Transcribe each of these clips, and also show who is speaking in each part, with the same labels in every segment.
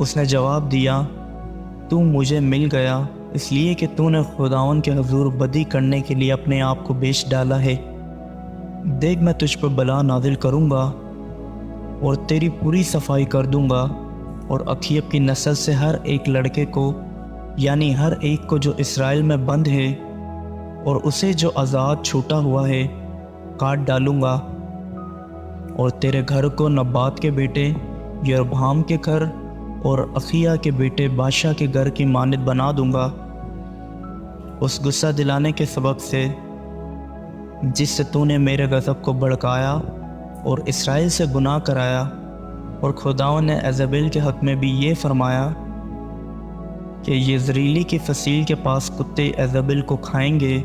Speaker 1: اس نے جواب دیا، تو مجھے مل گیا اس لیے کہ تو نے خداوند کے حضور بدی کرنے کے لیے اپنے آپ کو بیچ ڈالا ہے۔ دیکھ میں تجھ پر بلا نازل کروں گا اور تیری پوری صفائی کر دوں گا، اور اخیب کی نسل سے ہر ایک لڑکے کو، یعنی ہر ایک کو جو اسرائیل میں بند ہے اور اسے جو آزاد چھوٹا ہوا ہے، کاٹ ڈالوں گا، اور تیرے گھر کو نبات کے بیٹے یربہام کے گھر اور اخیا کے بیٹے بادشاہ کے گھر کی مانند بنا دوں گا، اس غصہ دلانے کے سبب سے جس سے تو نے میرے غضب کو بھڑکایا اور اسرائیل سے گناہ کرایا۔ اور خداوند نے ایزابیل کے حق میں بھی یہ فرمایا کہ یزریلی کی فصیل کے پاس کتے ایزابیل کو کھائیں گے۔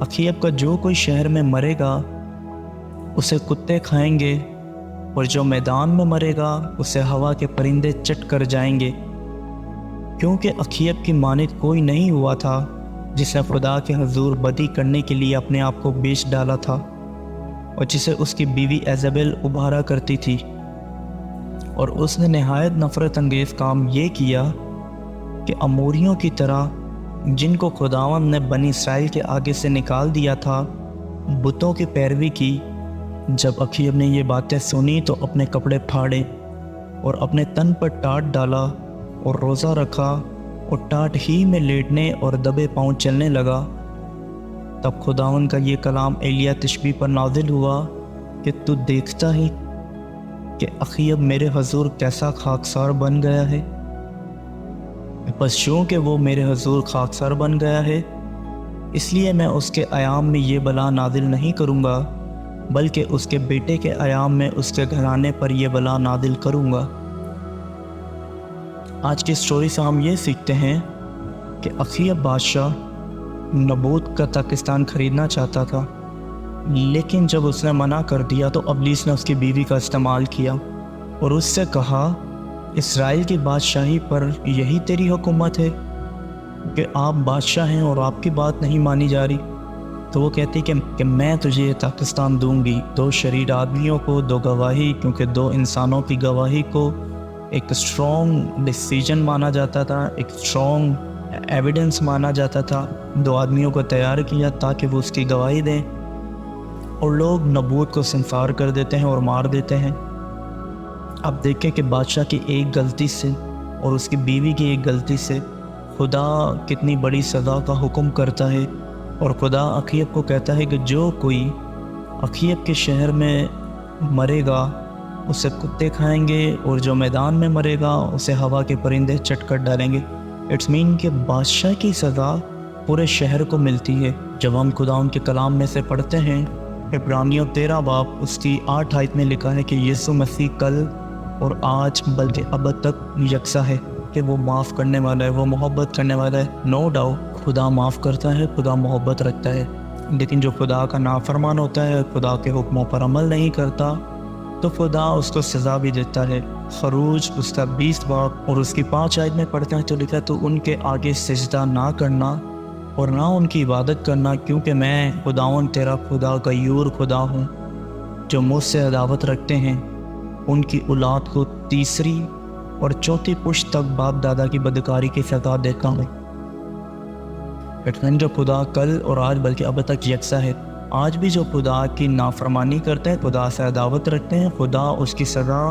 Speaker 1: اخیب کا جو کوئی شہر میں مرے گا اسے کتے کھائیں گے، اور جو میدان میں مرے گا اسے ہوا کے پرندے چٹ کر جائیں گے، کیونکہ اخیب کی مانند کوئی نہیں ہوا تھا جس نے خدا کے حضور بدی کرنے کے لیے اپنے آپ کو بیچ ڈالا تھا، اور جسے اس کی بیوی ایزابیل ابھارا کرتی تھی۔ اور اس نے نہایت نفرت انگیز کام یہ کیا کہ اموریوں کی طرح جن کو خداوند نے بنی اسرائیل کے آگے سے نکال دیا تھا، بتوں کی پیروی کی۔ جب اخیب نے یہ باتیں سنی تو اپنے کپڑے پھاڑے اور اپنے تن پر ٹاٹ ڈالا اور روزہ رکھا، اور ٹاٹ ہی میں لیٹنے اور دبے پاؤں چلنے لگا۔ تب خداوند کا یہ کلام ایلیا تشبی پر نازل ہوا کہ تو دیکھتا ہے کہ اخیب میرے حضور کیسا خاکسار بن گیا ہے، بس چونکہ وہ میرے حضور خاکسار بن گیا ہے، اس لیے میں اس کے ایام میں یہ بلا نازل نہیں کروں گا، بلکہ اس کے بیٹے کے ایام میں اس کے گھرانے پر یہ بلا نازل کروں گا۔ آج کی سٹوری سے ہم یہ سیکھتے ہیں کہ اخیب بادشاہ نبوت کا تاکستان خریدنا چاہتا تھا، لیکن جب اس نے منع کر دیا تو ابلیس نے اس کی بیوی کا استعمال کیا اور اس سے کہا، اسرائیل کی بادشاہی پر یہی تیری حکومت ہے کہ آپ بادشاہ ہیں اور آپ کی بات نہیں مانی جا رہی؟ تو وہ کہتی کہ میں تجھے یہ پاکستان دوں گی، دو شریر آدمیوں کو دو گواہی، کیونکہ دو انسانوں کی گواہی کو ایک اسٹرانگ ڈیسیجن مانا جاتا تھا، ایک اسٹرانگ ایویڈنس مانا جاتا تھا۔ دو آدمیوں کو تیار کیا تاکہ وہ اس کی گواہی دیں، اور لوگ نبوت کو سنسار کر دیتے ہیں اور مار دیتے ہیں۔ اب دیکھیں کہ بادشاہ کی ایک غلطی سے اور اس کی بیوی کی ایک غلطی سے خدا کتنی بڑی سزا کا حکم کرتا ہے، اور خدا اخیب کو کہتا ہے کہ جو کوئی اخیب کے شہر میں مرے گا اسے کتے کھائیں گے، اور جو میدان میں مرے گا اسے ہوا کے پرندے چٹ کر ڈالیں گے۔ اٹس مین کہ بادشاہ کی سزا پورے شہر کو ملتی ہے۔ جب ہم خدا ان کے کلام میں سے پڑھتے ہیں، عبرانیوں 13 باب اس کی 8 آیت میں لکھا ہے کہ یسوع مسیح کل اور آج بلکہ ابد تک یکساں ہے، کہ وہ معاف کرنے والا ہے، وہ محبت کرنے والا ہے۔ نو ڈاؤٹ خدا معاف کرتا ہے، خدا محبت رکھتا ہے، لیکن جو خدا کا نافرمان ہوتا ہے، خدا کے حکموں پر عمل نہیں کرتا، تو خدا اس کو سزا بھی دیتا ہے۔ خروج اس کا 20 باب اور اس کی 5 آیت میں پڑھتے ہیں تو لکھا، تو ان کے آگے سجدہ نہ کرنا اور نہ ان کی عبادت کرنا، کیونکہ میں خداوند تیرا خدا غیور خدا ہوں، جو مجھ سے عداوت رکھتے ہیں ان کی اولاد کو تیسری اور چوتھی پشت تک باپ دادا کی بدکاری کی سزا دیتا ہوں۔ جو خدا کل اور آج بلکہ اب تک یکساں ہے۔ آج بھی جو خدا کی نافرمانی کرتے ہیں، خدا سے عداوت رکھتے ہیں، خدا اس کی سزا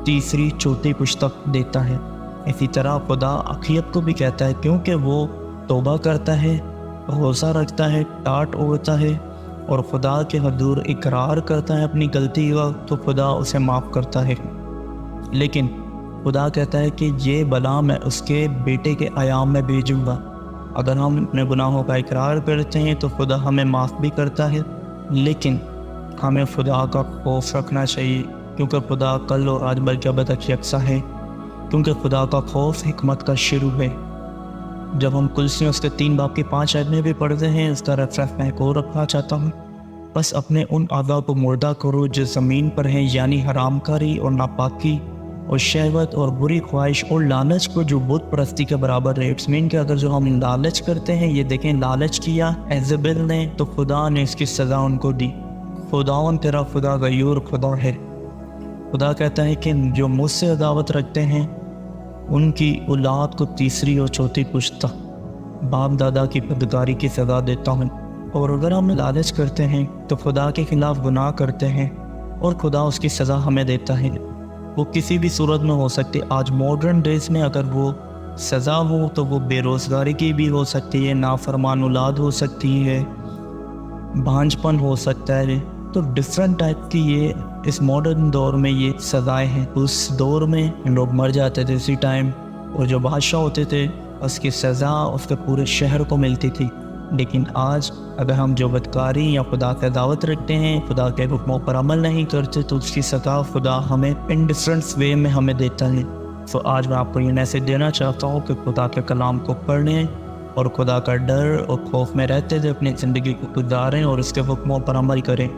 Speaker 1: تیسری چوتھی پشت تک دیتا ہے۔ اسی طرح خدا اخیب کو بھی کہتا ہے، کیونکہ وہ توبہ کرتا ہے، روزہ رکھتا ہے، ٹاٹ اوڑھتا ہے اور خدا کے حضور اقرار کرتا ہے اپنی غلطی کا، تو خدا اسے معاف کرتا ہے۔ لیکن خدا کہتا ہے کہ یہ بلا میں اس کے بیٹے کے ایام میں بھیجوں گا۔ اگر ہم اپنے گناہوں کا اقرار کرتے ہیں تو خدا ہمیں معاف بھی کرتا ہے، لیکن ہمیں خدا کا خوف رکھنا چاہیے، کیونکہ خدا کل اور آج بلکہ اب تک یکساں ہے، کیونکہ خدا کا خوف حکمت کا شروع ہے۔ جب ہم کلسی اس کے 3 باب کی 5 آیت میں بھی پڑھتے ہیں، اس کا ریفرنس میں ایک اور رکھنا چاہتا ہوں، بس اپنے ان اعضاء کو مردہ کرو جو زمین پر ہیں، یعنی حرام کاری اور ناپاکی اور شہوت اور بری خواہش اور لالچ کو، جو بت پرستی کے برابر ہے۔ اٹس مین کہ اگر جو ہم لالچ کرتے ہیں، یہ دیکھیں لالچ کیا ایزابیل نے، تو خدا نے اس کی سزا ان کو دی۔ خداوند تیرا خدا غیور خدا ہے۔ خدا کہتا ہے کہ جو مجھ سے عداوت رکھتے ہیں ان کی اولاد کو تیسری اور چوتھی پشتہ باپ دادا کی بدکاری کی سزا دیتا ہوں۔ اور اگر ہم لالچ کرتے ہیں تو خدا کے خلاف گناہ کرتے ہیں اور خدا اس کی سزا ہمیں دیتا ہے۔ وہ کسی بھی صورت میں ہو سکتی۔ آج ماڈرن ڈیز میں اگر وہ سزا ہو تو وہ بے روزگاری کی بھی ہو سکتی ہے، نافرمان اولاد ہو سکتی ہے، بھانج پن ہو سکتا ہے۔ تو ڈفرینٹ ٹائپ کی یہ اس ماڈرن دور میں یہ سزائیں ہیں۔ اس دور میں لوگ مر جاتے تھے اسی ٹائم، اور جو بادشاہ ہوتے تھے اس کی سزا اس کے پورے شہر کو ملتی تھی۔ لیکن آج اگر ہم جو بدکاری یا خدا کی دعوت رکھتے ہیں، خدا کے حکموں پر عمل نہیں کرتے، تو اس کی سزا خدا ہمیں انڈیفرنٹ وے میں ہمیں دیتا ہے۔ تو آج میں آپ کو یہ میسیج دینا چاہتا ہوں کہ خدا کے کلام کو پڑھیں اور خدا کا ڈر اور خوف میں رہتے ہوئے اپنی زندگی کو گزاریں اور اس کے حکموں پر عمل کریں۔